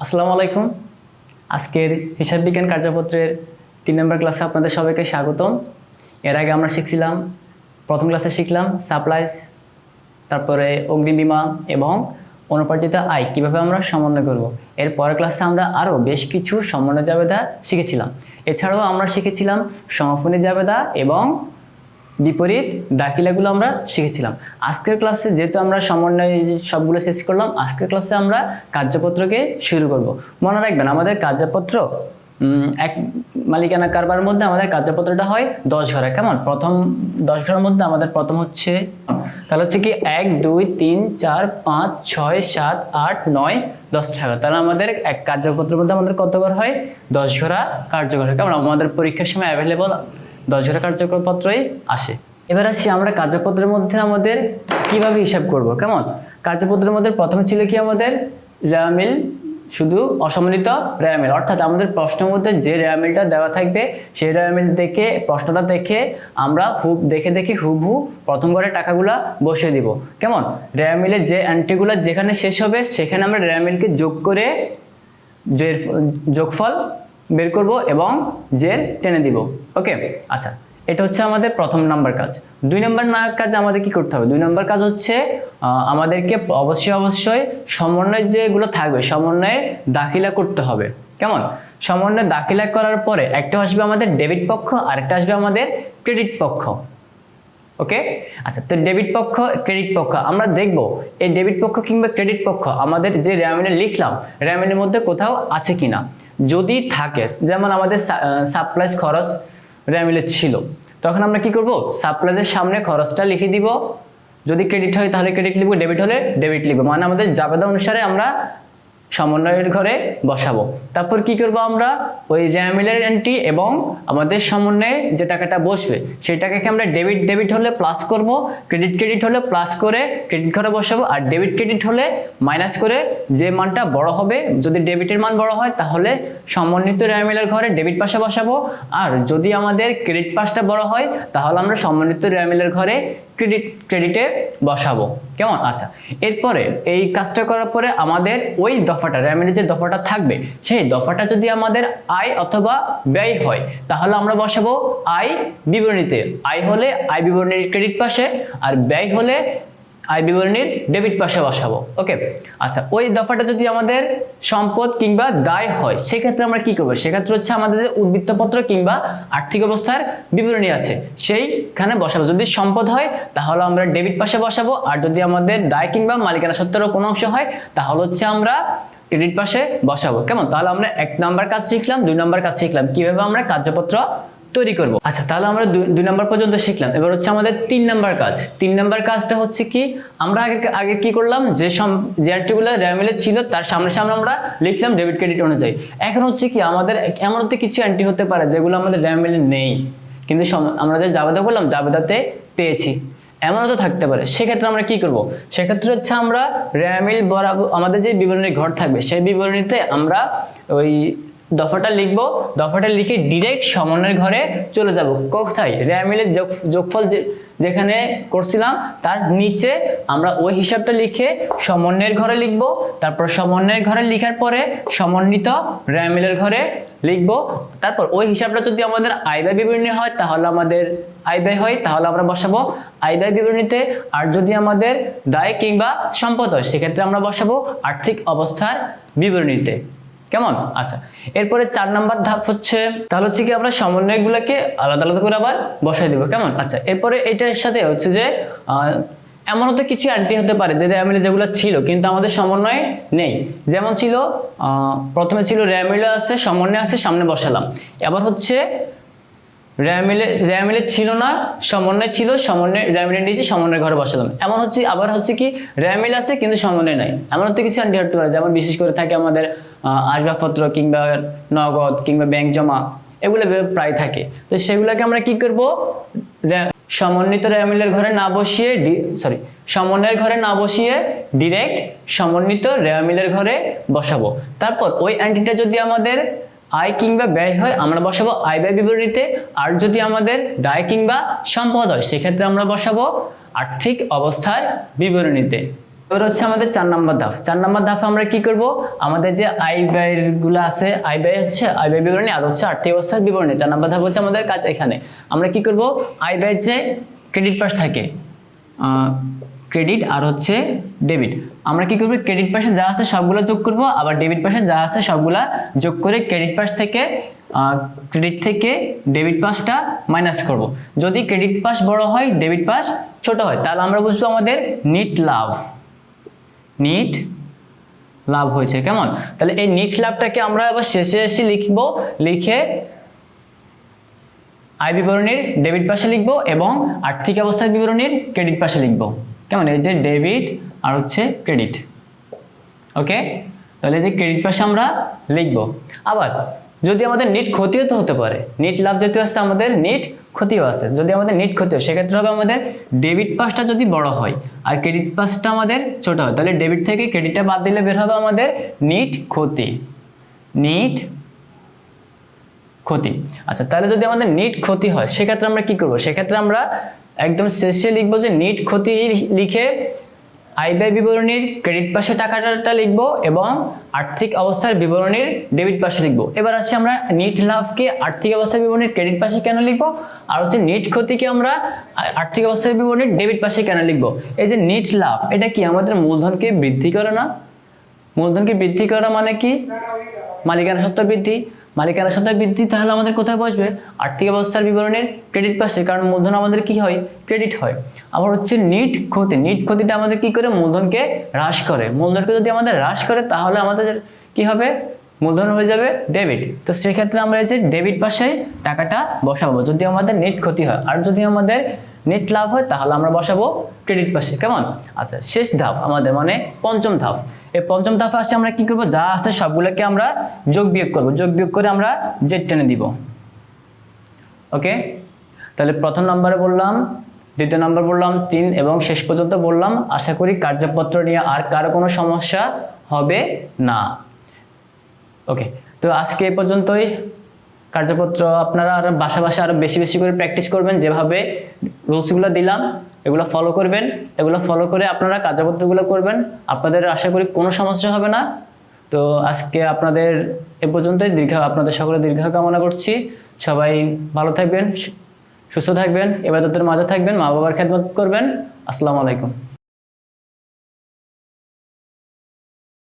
আসসালামু আলাইকুম। আজকের হিসাব বিজ্ঞান কার্যপত্রের 3 নম্বর ক্লাসে আপনাদের সবাইকে স্বাগতম। এর আগে আমরা শিখছিলাম, প্রথম ক্লাসে শিখলাম সাপ্লাইজ, তারপরে অগ্নিবীমা এবং অনুপার্জিত আয় কীভাবে আমরা সমন্বয় করব। এর পরের ক্লাসে আমরা আরও বেশ কিছু সমন্বয় জাবেদা শিখেছিলাম। এছাড়াও আমরা শিখেছিলাম সমাপনী জাবেদা এবং বিপরীত দাখিলাগুলো আমরা শিখেছিলাম। আজকের ক্লাসে যেহেতু আমরা সমন্বয় সবগুলো শেষ করলাম, আজকের ক্লাসে আমরা কার্যপত্রকে শুরু করব। মনে রাখবেন আমাদের কার্যপত্র এক মালিকানা কারবার মধ্যে আমাদের কার্যপত্রটা হয় 10 ঘরে। কেমন? প্রথম 10 ঘরের মধ্যে আমাদের প্রথম হচ্ছে, তাহলে হচ্ছে কি 1 2 3 4 5 6 7 8 9 10 টাকা। তাহলে আমাদের এক কার্যপত্রের মধ্যে আমাদের কত ঘর হয়? 10 ঘোড়া কার্যকর হয়। কেমন? আমাদের পরীক্ষার সময় অ্যাভেলেবল 10 ঘোড়া কার্যপত্রই আসে। এবার আসি আমরা কার্যপত্রের মধ্যে আমাদের কিভাবে হিসাব করব। কেমন? কার্যপত্রের মধ্যে প্রথমে ছিল কি আমাদের রেওয়ামিল, শুধু অসমন্বিত রেওয়ামিল, অর্থাৎ আমাদের প্রশ্নের মধ্যে যে রেওয়ামিলটা দেওয়া থাকবে সেই রেওয়ামিল দেখে, প্রশ্নটা দেখে আমরা দেখে হুবহু প্রথম ঘরে টাকাগুলা বসিয়ে দিব। কেমন? রেওয়ামিলের যে এন্ট্রিগুলো যেখানে শেষ হবে সেখানে আমরা রেওয়ামিলকে যোগ করে যোগফল বের করব এবং জের টেনে দিব। ওকে, আচ্ছা, এটা হচ্ছে আমাদের প্রথম নাম্বার কাজ। 2 নম্বর কাজ আমাদের কি করতে হবে? 2 নম্বর কাজ হচ্ছে আমাদেরকে অবশ্যই সমন্বয় যেগুলো থাকবে সমন্বয়ে দাখিলা করতে হবে। কেমন? সমন্বয় দাখিলা করার পরে একটা আসবে আমাদের ডেবিট পক্ষ আর একটা আসবে আমাদের ক্রেডিট পক্ষ। ওকে, আচ্ছা, তো ডেবিট পক্ষ ক্রেডিট পক্ষ আমরা দেখব এই ডেবিট পক্ষ কিংবা ক্রেডিট পক্ষ আমাদের যে রেওয়ামিলে লিখলাম রেওয়ামিলের মধ্যে কোথাও আছে কিনা। যদি থাকে, যেমন আমাদের সাপ্লাইজ খরচ রেওয়ামিলে ছিল, তখন আমরা কি করব? সাপ্লাইজের সামনে খরচটা লিখে দিব। যদি ক্রেডিট হয় তাহলে ক্রেডিট লিখব, ডেবিট হলে ডেবিট লিখব, মানে আমাদের জাবেদা অনুসারে আমরা সমন্বয়ের ঘরে বসাবো। তারপর কি করব? আমরা ওই রেওয়ামিলের এন্ট্রি এবং আমাদের সমন্বয়ে যে টাকাটা বসবে সেই টাকাকে আমরা ডেবিট হলে প্লাস করব, ক্রেডিট হলে প্লাস করে ক্রেডিট ঘরে বসাবো, আর ডেবিট হলে মাইনাস করে যে মানটা বড় হবে, যদি ডেবিটের মান বড় হয় তাহলে সমন্বিত রেওয়ামিলের ঘরে ডেবিট পাশে বসাবো, আর যদি আমাদের ক্রেডিট পাশটা বড় হয় তাহলে আমরা সমন্বিত রেওয়ামিলের ঘরে ক্রেডিটে বসাবো। কেমন? আচ্ছা, এরপরে এই কাজটা করার পরে আমাদের ওই দফাটা রেওয়ামিলের যে দফাটা থাকবে সেই দফাটা যদি আমাদের আয় অথবা ব্যয় হয় তাহলে আমরা বসাবো আয় বিবরণীতে। আয় হলে আয় বিবরণীর ক্রেডিট পাশে, আর ব্যয় হলে আয় বিবরণীর ডেবিট পাশে বসাবো। ওকে, আচ্ছা, ওই দফাটা যদি আমাদের সম্পদ কিংবা দায় হয় সেক্ষেত্রে আমরা কি করবো? সেক্ষেত্রে হচ্ছে আমাদের যে উদ্বৃত্তপত্র কিংবা আর্থিক অবস্থার বিবরণী আছে সেইখানে বসাবো। যদি সম্পদ হয় তাহলে আমরা ডেবিট পাশে বসাবো, আর যদি আমাদের দায় কিংবা মালিকানা সত্ত্বেরও কোনো অংশ হয় তাহলে হচ্ছে আমরা ক্রেডিট পাশে বসাবো। কেমন? তাহলে আমরা 1 নম্বর কাজ শিখলাম, 2 নম্বর কাজ শিখলাম কিভাবে আমরা কার্যপত্র তৈরি করব। আচ্ছা, তাহলে আমরা 2 নম্বর পর্যন্ত শিখলাম। এবার হচ্ছে আমাদের 3 নম্বর কাজ। 3 নম্বর কাজটা হচ্ছে কি, আমরা আগে কি করলাম, যে এন্ট্রিগুলো রেওয়ামিলে ছিল তার সামনে আমরা লিখলাম ডেবিট ক্রেডিট অনুযায়ী। এখন হচ্ছে কি আমাদের এমন কিছু এন্ট্রি হতে পারে যেগুলো আমাদের রেওয়ামিলে নেই, কিন্তু আমরা যে জাবেদা করলাম জাবেদাতে পেয়েছি, এমনও তো থাকতে পারে। সেক্ষেত্রে আমরা কি করব? সেক্ষেত্রে হচ্ছে আমরা রেওয়ামিল বরাবর আমাদের যে বিবরণী ঘর থাকবে সেই বিবরণীতে আমরা ওই দফাটা লিখবো, দফাটা লিখে ডিরেক্ট সমন্বয়ের ঘরে চলে যাব। কোথায়? রেওয়ামিলের যোগফল যেখানে করছিলাম তার নিচে আমরা ওই হিসাবটা লিখে সমন্বয়ের ঘরে লিখব। তারপর সমন্বয়ের ঘরে লেখার পরে সমন্বিত রেওয়ামিলের ঘরে লিখব। তারপর ওই হিসাবটা যদি আমাদের আয় ব্যয় বিবরণী হয় তাহলে আমাদের আয় ব্যয় হয় তাহলে আমরা বসাবো আয় ব্যয় বিবরণীতে, আর যদি আমাদের দায় কিংবা সম্পদ হয় সেক্ষেত্রে আমরা বসাবো আর্থিক অবস্থার বিবরণীতে। কেমন? আচ্ছা, এরপরে 4 নম্বর ধাপ হচ্ছে, তাহলে হচ্ছে কি আমরা সমন্বয়গুলোকে আলাদা আলাদা করে আবার বসাই দিব। কেমন? আচ্ছা, এরপরে এটার সাথে হচ্ছে যে এমনও তো কিছু এন্ট্রি হতে পারে যে রেওয়ামিলে যেগুলো ছিল কিন্তু আমাদের সমন্বয় নেই। যেমন ছিল প্রথমে ছিল রেওয়ামিলে আছে, সমন্বয় আছে, সামনে বসালাম। এবার হচ্ছে রেওয়ামিলে ছিল না, সমন্বয় ছিল, সমন্বয় রেওয়ামিলে নিয়েছি, সমন্বয়ের ঘরে বসালাম। এমন হচ্ছে আবার হচ্ছে কি রেওয়ামিল আছে কিন্তু সমন্বয় নাই, এমন তো কিছু এন্ট্রি হতে পারে। যেমন বিশেষ করে থাকে আমাদের আসবাবপত্র কিংবা নগদ কিংবা ব্যাংক জমা, এগুলো প্রায় থাকে। তো সেগুলোকে আমরা কি করব? সমন্বিত রেওয়ামিলের ঘরে না বসিয়ে সমন্বয়ের ঘরে না বসিয়ে ডিরেক্ট সমন্বিত রেওয়ামিলের ঘরে বসাবো। তারপর ওই এন্ট্রিটা যদি আমাদের আয় কিংবা ব্যয় হয় আমরা বসাবো আয় ব্যয় বিবরণীতে, আর যদি আমাদের দায় কিংবা সম্পদ হয় সেক্ষেত্রে আমরা বসাবো আর্থিক অবস্থার বিবরণীতে। এবার হচ্ছে আমাদের 4 নম্বর ধাপ। 4 নম্বর ধাপে আমরা কি করব, আমাদের যে আয় ব্যয়ের গুলো আছে, আয় ব্যয় হচ্ছে আয় ব্যয় বিবরণী আর হচ্ছে আর্থিক অবস্থার বিবরণী। 4 নম্বর ধাপ হচ্ছে আমাদের কাজ। এখানে আমরা কি করব, আয় ব্যয়ের যে ক্রেডিট পাশ থাকে, ক্রেডিট আর হচ্ছে ডেবিট, আমরা কি করব, ক্রেডিট পাশে যা আছে সবগুলো যোগ করব, আবার ডেবিট পাশে যা আছে সবগুলা যোগ করে ক্রেডিট পাশ থেকে ক্রেডিট থেকে ডেবিট পাশটা মাইনাস করব। যদি ক্রেডিট পাশ বড় হয় ডেবিট পাশ ছোট হয়, তাহলে আমরা বুঝবো আমাদের নিট লাভ, নিট লাভ হয়েছে। কেমন? তাহলে এই নিট লাভটাকে আমরা আবার শেষে এসে লিখবো, লিখে আয় বিবরণীর ডেবিট পাশে লিখবো এবং আর্থিক অবস্থার বিবরণীর ক্রেডিট পাশে লিখবো। কেমন? এই যে ডেবিট আর হচ্ছে ক্রেডিট। ওকে, তাহলে এই যে ক্রেডিট পাশে আমরা লিখবো। আবার যদি আমাদের নিট ক্ষতিও তো হতে পারে, নিট লাভ যেহেতু আছে আমাদের নিট ক্ষতিও আছে। যদি আমাদের নিট ক্ষতি হয় সেক্ষেত্রে হবে আমাদের ডেবিট পাশটা যদি বড় হয় আর ক্রেডিট পাশটা আমাদের ছোট হয়, তাহলে ডেবিট থেকে ক্রেডিটটা বাদ দিলে বের হবে আমাদের নিট ক্ষতি, নিট ক্ষতি। আচ্ছা, তাহলে যদি আমাদের নিট ক্ষতি হয় সেক্ষেত্রে আমরা কি করব, সেক্ষেত্রে আমরা একদম শেষে লিখবো যে নিট ক্ষতি লিখে আয় ব্যয় বিবরণীর ক্রেডিট পাশে টাকাটা লিখবো এবং আর্থিক অবস্থার বিবরণীর ডেবিট পাশে লিখবো। এবার আসছি আমরা নিট লাভকে আর্থিক অবস্থার বিবরণীর ক্রেডিট পাশে কেন লিখবো, আর হচ্ছে নিট ক্ষতিকে আমরা আর্থিক অবস্থার বিবরণীর ডেবিট পাশে কেন লিখবো। এই যে নিট লাভ, এটা কি আমাদের মূলধনকে বৃদ্ধি করে না? মূলধনকে বৃদ্ধি করা মানে কি? মালিকানা সত্ত্ব বৃদ্ধি। মালিকানা সত্ত্ব বৃদ্ধি তাহলে আমাদের কোথায় বসবে? আর্থিক অবস্থার বিবরণের ক্রেডিট পাশে, কারণ মূলধন আমাদের কি হয়? ক্রেডিট হয়। আবার হচ্ছে নিট ক্ষতি, নিট ক্ষতিটা আমাদের কি করে? মূলধনকে হ্রাস করে। মূলধনকে যদি আমাদের হ্রাস করে তাহলে আমাদের কি হবে? মূলধন হয়ে যাবে ডেবিট। তো সেক্ষেত্রে আমরা এই যে ডেবিট পাশে টাকাটা বসাবো যদি আমাদের নেট ক্ষতি হয়, আর যদি আমাদের নেট লাভ হয় তাহলে আমরা বসাবো ক্রেডিট পাশে। কেমন? আচ্ছা, শেষ ধাপ আমাদের মানে পঞ্চম ধাপ। এই পঞ্চম ধাপে আসছে আমরা কি করব, যা আছে সবগুলোকে আমরা যোগ বিয়োগ করব, যোগ বিয়োগ করে আমরা জেড টেনে দিব। ওকে, তাহলে প্রথম নম্বরে বললাম, দ্বিতীয় নম্বর বললাম, 3 এবং শেষ পর্যন্ত বললাম। আশা করি কার্যপত্র নিয়ে আর কারো কোনো সমস্যা হবে না। ওকে, তো আজকে এই পর্যন্তই। কার্যপত্র আপনারা আর বাসা আরো বেশি বেশি করে প্র্যাকটিস করবেন, যেভাবে রুলসগুলো দিলাম এগুলো ফলো করবেন। এগুলো ফলো করে আপনারা কার্যপত্রগুলো করবেন, আপনাদের আশা করি কোনো সমস্যা হবে না। তো আজকে আপনাদের এ পর্যন্তই। আপনাদের সকলে দীর্ঘ কামনা করছি। সবাই ভালো থাকবেন, সুস্থ থাকবেন, ইবাদতের মাঝে থাকবেন, মা বাবার খেদমত করবেন। আসসালামু আলাইকুম।